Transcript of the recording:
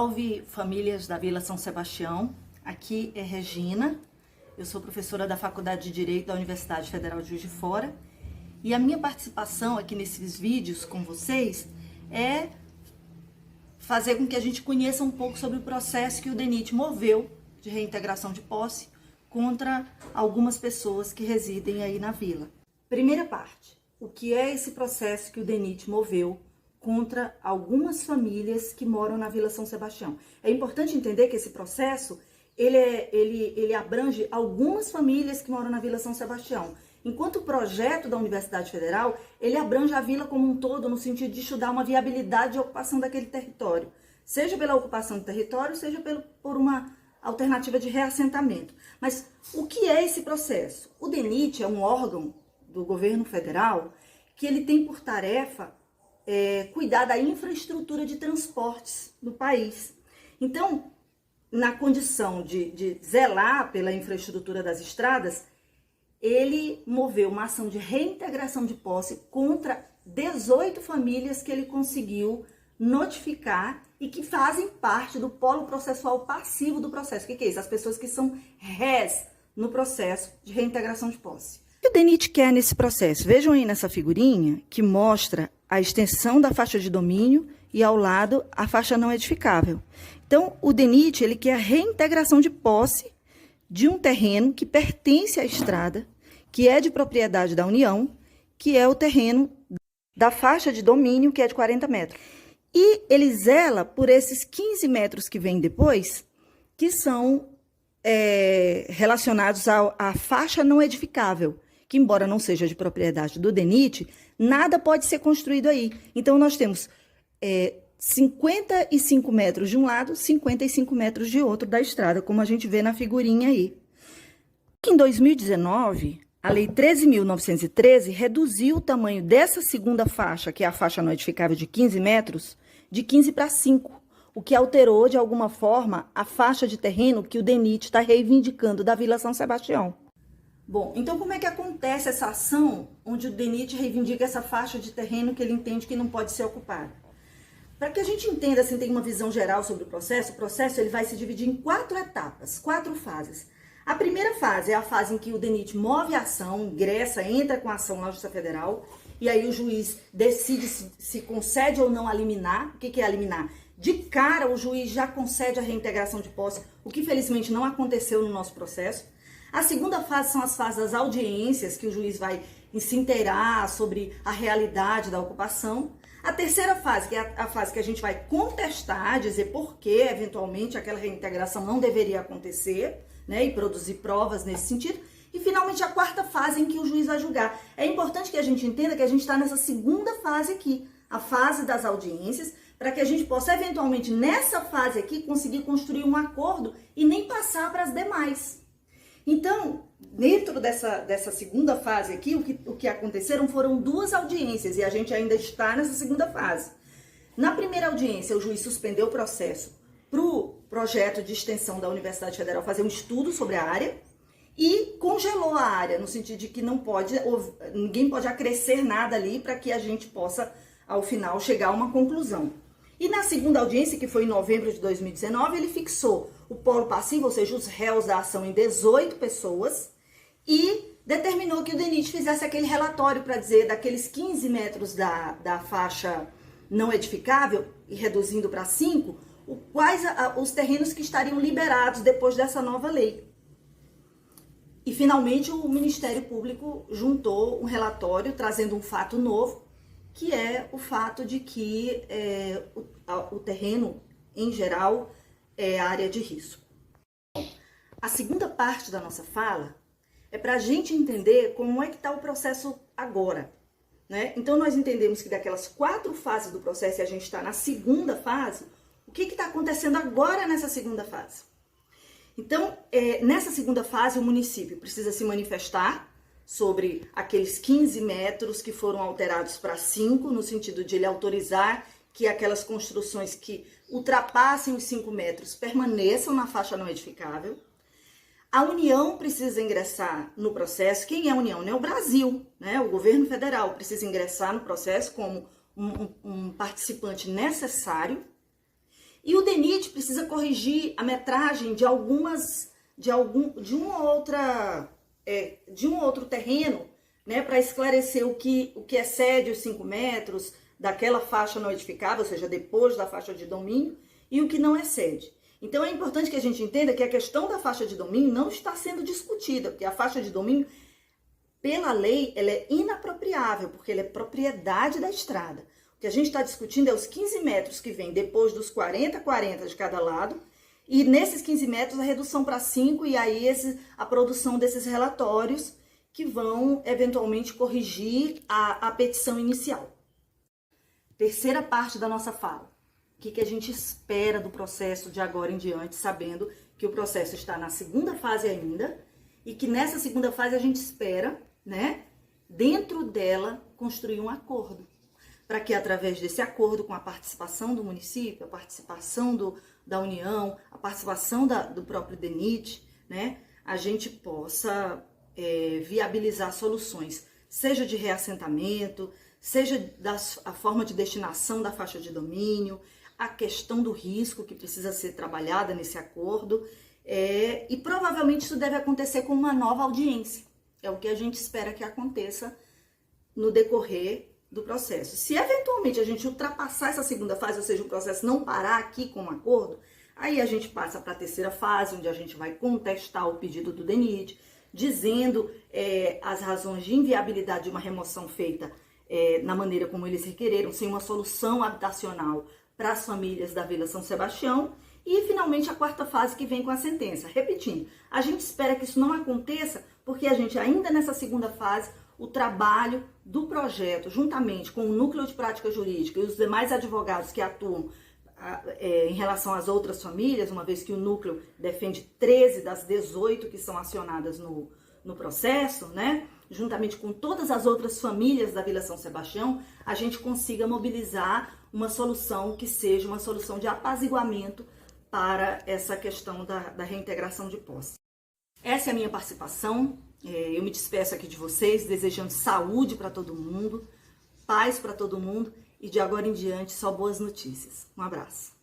Salve, famílias da Vila São Sebastião. Aqui é Regina, eu sou professora da Faculdade de Direito da Universidade Federal de Juiz de Fora. E a minha participação aqui nesses vídeos com vocês é fazer com que a gente conheça um pouco sobre o processo que o DENIT moveu de reintegração de posse contra algumas pessoas que residem aí na vila. Primeira parte, o que é esse processo que o DENIT moveu contra algumas famílias que moram na Vila São Sebastião? É importante entender que esse processo, ele abrange algumas famílias que moram na Vila São Sebastião, enquanto o projeto da Universidade Federal, ele abrange a vila como um todo, no sentido de estudar uma viabilidade de ocupação daquele território, seja pela ocupação do território, seja por uma alternativa de reassentamento. Mas o que é esse processo? O DENIT é um órgão do governo federal que ele tem por tarefa cuidar da infraestrutura de transportes no país. Então, na condição de zelar pela infraestrutura das estradas, ele moveu uma ação de reintegração de posse contra 18 famílias que ele conseguiu notificar e que fazem parte do polo processual passivo do processo. O que é isso? As pessoas que são rés no processo de reintegração de posse. O que o DENIT quer nesse processo? Vejam aí nessa figurinha que mostra a extensão da faixa de domínio e ao lado a faixa não edificável. Então, o DENIT ele quer a reintegração de posse de um terreno que pertence à estrada, que é de propriedade da União, que é o terreno da faixa de domínio, que é de 40 metros. E ele zela por esses 15 metros que vêm depois, que são relacionados à faixa não edificável, que embora não seja de propriedade do DENIT, nada pode ser construído aí. Então, nós temos 55 metros de um lado, 55 metros de outro da estrada, como a gente vê na figurinha aí. Em 2019, a Lei 13.913 reduziu o tamanho dessa segunda faixa, que é a faixa não edificável de 15 metros, de 15 para 5, o que alterou, de alguma forma, a faixa de terreno que o DENIT está reivindicando da Vila São Sebastião. Bom, então como é que acontece essa ação onde o DENIT reivindica essa faixa de terreno que ele entende que não pode ser ocupada? Para que a gente entenda, assim, tenha uma visão geral sobre o processo ele vai se dividir em 4 etapas, 4 fases. A primeira fase é a fase em que o DENIT move a ação, ingressa, entra com a ação na Justiça Federal, e aí o juiz decide se concede ou não a liminar. O que é a liminar? De cara, o juiz já concede a reintegração de posse, o que felizmente não aconteceu no nosso processo. A segunda fase são as fases das audiências, que o juiz vai se inteirar sobre a realidade da ocupação. A terceira fase, que é a fase que a gente vai contestar, dizer por que, eventualmente, aquela reintegração não deveria acontecer, né, e produzir provas nesse sentido. E, finalmente, a quarta fase em que o juiz vai julgar. É importante que a gente entenda que a gente está nessa segunda fase aqui, a fase das audiências, para que a gente possa, eventualmente, nessa fase aqui, conseguir construir um acordo e nem passar para as demais. Então, dentro dessa segunda fase aqui, o que aconteceram foram 2 audiências e a gente ainda está nessa segunda fase. Na primeira audiência, o juiz suspendeu o processo para o projeto de extensão da Universidade Federal fazer um estudo sobre a área e congelou a área, no sentido de que ninguém pode acrescer nada ali para que a gente possa, ao final, chegar a uma conclusão. E na segunda audiência, que foi em novembro de 2019, ele fixou o polo passivo, ou seja, os réus da ação em 18 pessoas, e determinou que o DENIT fizesse aquele relatório para dizer daqueles 15 metros da faixa não edificável, e reduzindo para 5, quais os terrenos que estariam liberados depois dessa nova lei. E, finalmente, o Ministério Público juntou um relatório trazendo um fato novo, que é o fato de que o terreno, em geral, é área de risco. A segunda parte da nossa fala é para a gente entender como é que está o processo agora, né? Então, nós entendemos que daquelas 4 fases do processo, e a gente está na segunda fase, o que está acontecendo agora nessa segunda fase? Então, nessa segunda fase, o município precisa se manifestar sobre aqueles 15 metros que foram alterados para 5, no sentido de ele autorizar que aquelas construções que ultrapassem os 5 metros permaneçam na faixa não edificável. A União precisa ingressar no processo. Quem é a União? É o Brasil, né? O governo federal precisa ingressar no processo como um participante necessário. E o DENIT precisa corrigir a metragem de um outro terreno, né, para esclarecer o que excede os 5 metros daquela faixa não edificável, ou seja, depois da faixa de domínio, e o que não excede. Então é importante que a gente entenda que a questão da faixa de domínio não está sendo discutida, porque a faixa de domínio, pela lei, ela é inapropriável, porque ela é propriedade da estrada. O que a gente está discutindo é os 15 metros que vem depois dos 40 de cada lado, e nesses 15 metros a redução para 5, e aí a produção desses relatórios que vão eventualmente corrigir a petição inicial. Terceira parte da nossa fala. O que a gente espera do processo de agora em diante, sabendo que o processo está na segunda fase ainda, e que nessa segunda fase a gente espera, né, dentro dela, construir um acordo. Para que através desse acordo, com a participação do município, a participação da União, a participação do próprio DENIT, né, a gente possa viabilizar soluções, seja de reassentamento, seja a forma de destinação da faixa de domínio, a questão do risco que precisa ser trabalhada nesse acordo, e provavelmente isso deve acontecer com uma nova audiência. É o que a gente espera que aconteça no decorrer do processo. Se eventualmente a gente ultrapassar essa segunda fase, ou seja, o processo não parar aqui com um acordo, aí a gente passa para a terceira fase, onde a gente vai contestar o pedido do DENIT, dizendo as razões de inviabilidade de uma remoção feita na maneira como eles requereram, sem uma solução habitacional para as famílias da Vila São Sebastião, e finalmente a quarta fase que vem com a sentença. Repetindo, a gente espera que isso não aconteça, porque a gente ainda nessa segunda fase, o trabalho do projeto, juntamente com o Núcleo de Prática Jurídica e os demais advogados que atuam em relação às outras famílias, uma vez que o núcleo defende 13 das 18 que são acionadas no processo, né? Juntamente com todas as outras famílias da Vila São Sebastião, a gente consiga mobilizar uma solução que seja uma solução de apaziguamento para essa questão da reintegração de posse. Essa é a minha participação. Eu me despeço aqui de vocês, desejando saúde para todo mundo, paz para todo mundo, e de agora em diante só boas notícias. Um abraço.